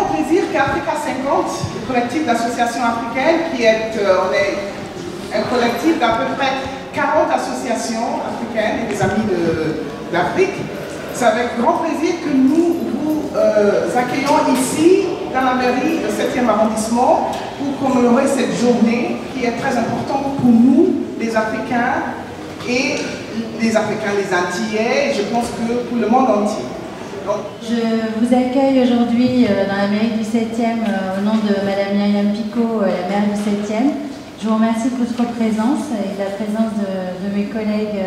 grand plaisir qu'Africa 50, le collectif d'associations africaines, qui est, on est un collectif d'à peu près 40 associations africaines et des amis d'Afrique. C'est avec grand plaisir que nous vous accueillons ici dans la mairie du 7e arrondissement pour commémorer cette journée qui est très importante pour nous, les Africains, et les Africains, les Antillais, et je pense que pour le monde entier. Donc, je vous accueille aujourd'hui dans la mairie du 7e au nom de Madame Myriam Picot, la maire du 7e. Je vous remercie pour votre présence et la présence de mes collègues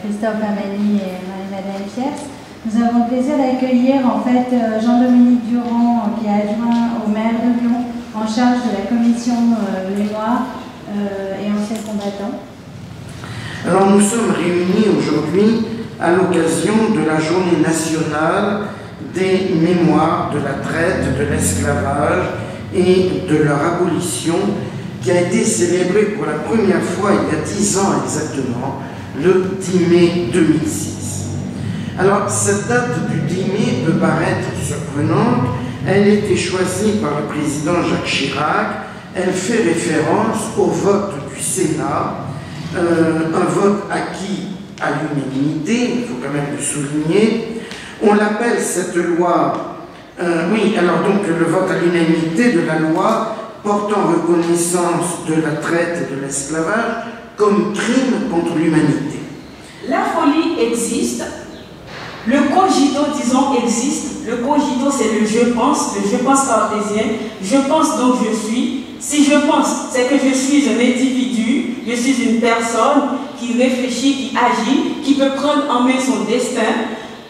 Christophe Amani et Marie-Madeleine Fiers. Nous avons le plaisir d'accueillir en fait Jean-Dominique Durand, qui est adjoint au maire de Lyon, en charge de la commission mémoire et anciens combattants. Alors nous sommes réunis aujourd'hui à l'occasion de la journée nationale des mémoires de la traite, de l'esclavage et de leur abolition, qui a été célébrée pour la première fois il y a 10 ans exactement, le 10 mai 2006. Alors cette date du 10 mai peut paraître surprenante, elle a été choisie par le président Jacques Chirac, elle fait référence au vote du Sénat, un vote acquis à l'unanimité, il faut quand même le souligner. On l'appelle cette loi, oui, alors donc le vote à l'unanimité de la loi portant reconnaissance de la traite et de l'esclavage comme crime contre l'humanité. La folie existe, le cogito, disons, existe. Le cogito, c'est le je pense cartésien. Je pense donc je suis. Si je pense, c'est que je suis un individu, je suis une personne qui réfléchit, qui agit, qui peut prendre en main son destin.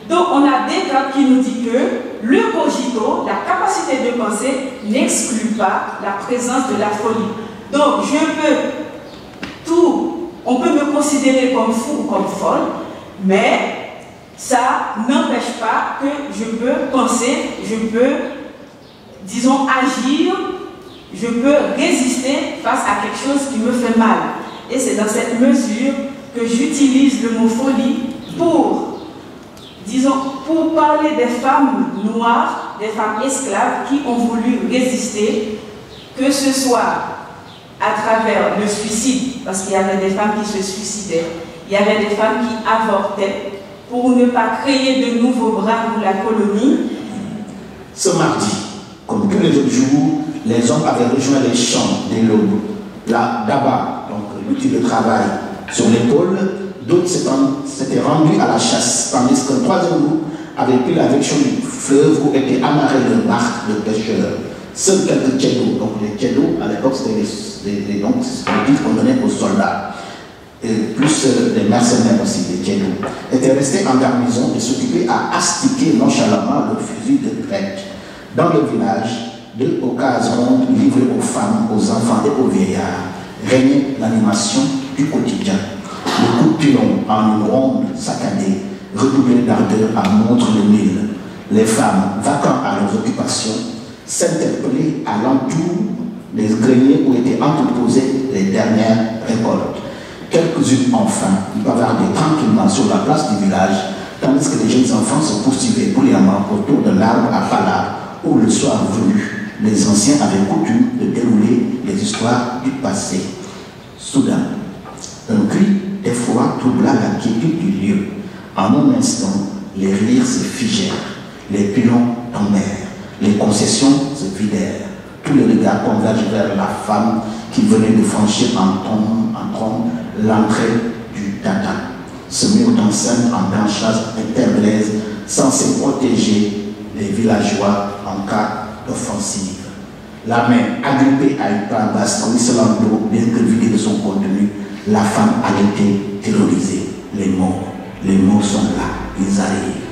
Donc on a Descartes qui nous dit que le cogito, la capacité de penser, n'exclut pas la présence de la folie. Donc on peut me considérer comme fou ou comme folle, mais ça n'empêche pas que je peux penser, je peux, disons, agir, je peux résister face à quelque chose qui me fait mal. Et c'est dans cette mesure que j'utilise le mot folie pour, disons, pour parler des femmes noires, des femmes esclaves qui ont voulu résister, que ce soit à travers le suicide, parce qu'il y avait des femmes qui se suicidaient, il y avait des femmes qui avortaient, pour ne pas créer de nouveaux bras pour la colonie. Ce mardi, comme tous les autres jours, les hommes avaient rejoint les champs dès l'aube. Là, d'abord, donc l'outil de travail sur l'épaule, d'autres s'étaient rendus à la chasse, tandis qu'un troisième groupe avait pris la direction du fleuve où étaient amarrés de barques de pêcheurs. Seuls quelques tchédos, donc les tchédos, à l'époque c'était les titres qu'on donnait aux soldats, et plus des mercenaires aussi, des tchédos, étaient restés en garnison et s'occupaient à astiquer nonchalamment le fusil de traite. Dans le village, 2 occasions livrées aux femmes, aux enfants et aux vieillards, régnait l'animation du quotidien. Le coup de pilon en une ronde saccadée redoublait d'ardeur à montre le mille. Les femmes, vacant à leurs occupations, s'interpellaient à l'entour des greniers où étaient entreposées les dernières récoltes. Quelques-unes enfin bavardaient tranquillement sur la place du village, tandis que les jeunes enfants se poursuivaient bruyamment autour de l'arbre à palabre où, le soir venu, les anciens avaient coutume de dérouler les histoires du passé. Soudain, un cri d'effroi troubla la quiétude du lieu. En un instant, les rires se figèrent, les pilons tombèrent, les concessions se vidèrent. Tous les regards convergent vers la femme qui venait de franchir en trombe l'entrée du tata. Se mirent enceinte en branchage interglaise, censé protéger les villageois en cas d'offensive. La main agrippée à une part basse, ruisselant d'eau, bien que vidée de son contenu, la femme a été terrorisée. Les mots sont là, ils arrivent.